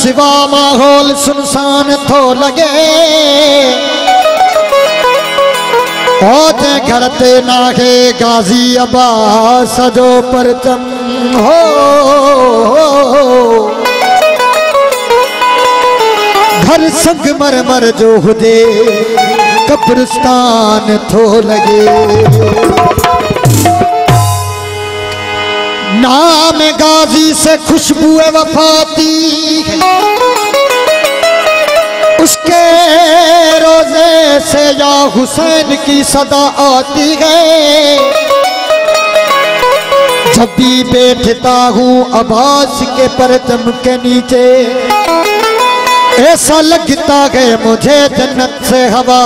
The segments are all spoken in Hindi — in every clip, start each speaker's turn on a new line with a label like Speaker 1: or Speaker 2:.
Speaker 1: सिवा माहौल सुनसान थो लगे ओते घर ते नाहे गाजी अब्बास जो परचम हो घर संग मर जो हुदे कब्रिस्तान थो लगे नाम गाजी से खुशबू वफाती उसके रोजे से या हुसैन की सदा आती है जब भी बैठता हूँ अब्बास के परचम के नीचे ऐसा लगता है मुझे जन्नत से हवा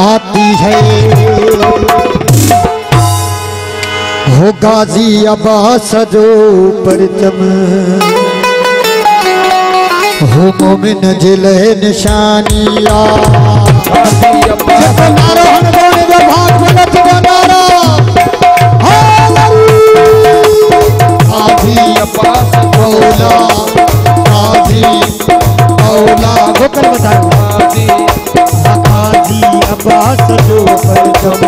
Speaker 1: आती है हो गाजी अब्बास जो परचम हो मोमिन जिले निशानिया गाजी अब्बास मौला गाजी मौला होकर बताओ गाजी अब्बास जो परचम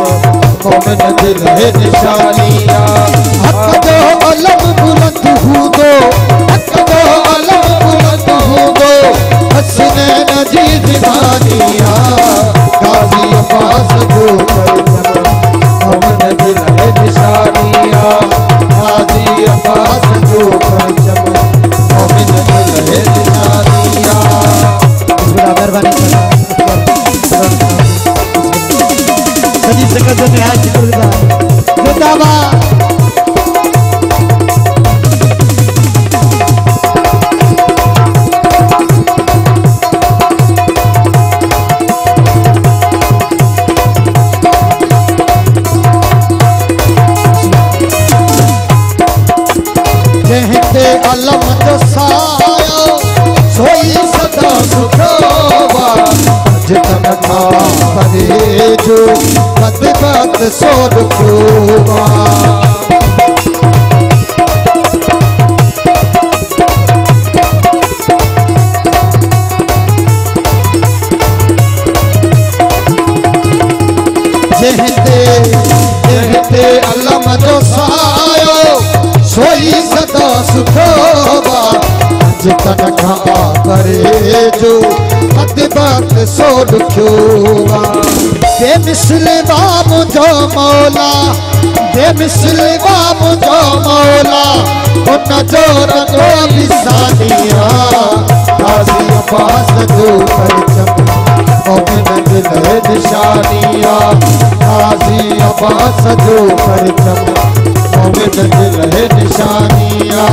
Speaker 1: मोमिन जिले निशानिया हक जो अलम बुलंद हो दो हक जो अलम बुलंद हो दो हसने नजी दीवानिया गाजी अब्बास जो परचम मोमिन जिले निशानिया गाजी अब्बास जो परचम मोमिन जिले निशानिया मेहरबानी सजी सकत जो निहायत शुक्रिया जिंदाबाद कहते अलम जो सायो सोई सदा सुखवा जितन का परे जो बदबत सो दुखवा कहते अलम जो सायो सोई सदा सुखवा जितन का परे जो बदबत सो दुखवा बेमिसलवा मुझो मौला बेमिसलवा मुझो मौला उन जो रंगो बिसानिया गाजी अब्बास जो परचम मोमिन जिले निशानिया गाजी अब्बास जो परचम मोमिन जिले निशानिया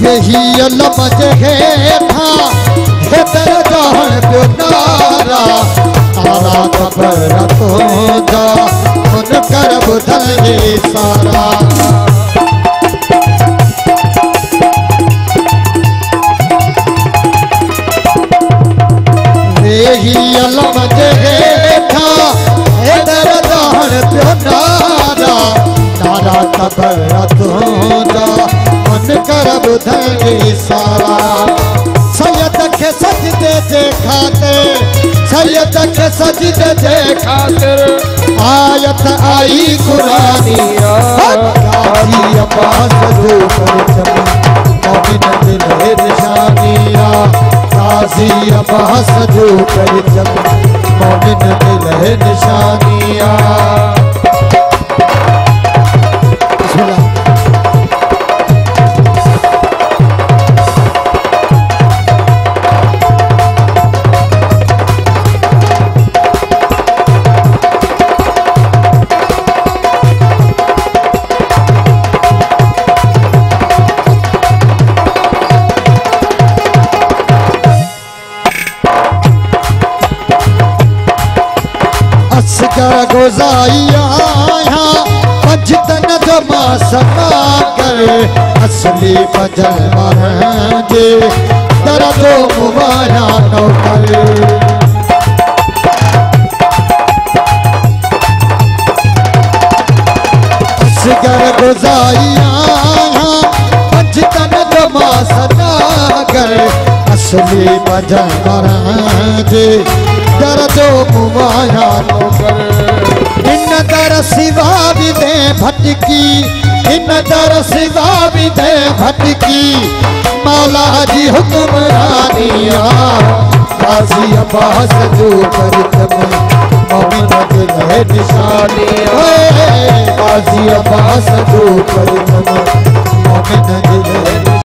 Speaker 1: यही लमज है था हेदर जहन पे नारा तारा कबर तो जा उन कर बुधल सारा यही लमज है था हेदर जहन पे नारा तारा कबर तो जा करब धनी सारा सैयद के सजदे जे खातिर सैयद के सजदे जे खातिर आयत आई कुरानिया गाजी अब्बास जो परचम मोमिन जिले निशानिया गाजी अब्बास जो परचम मोमिन जिले निशानिया असगर गुजाइया पंजतन जो मां समा कर असली भजन जे दर्दो मुबारा नौकर असगर गुजाइया पंजतन जो मां समा कर असली भजन जे दर्दो मुबारा नौकर इन दर सिवा भी दे भटकी इन दर सिवा भी दे भटकी मौला जी हुक्मरानिया गाजी अब्बास जो करतम मोमिन दिल है निशानिया गाजी अब्बास जो करतम मोमिन दिल है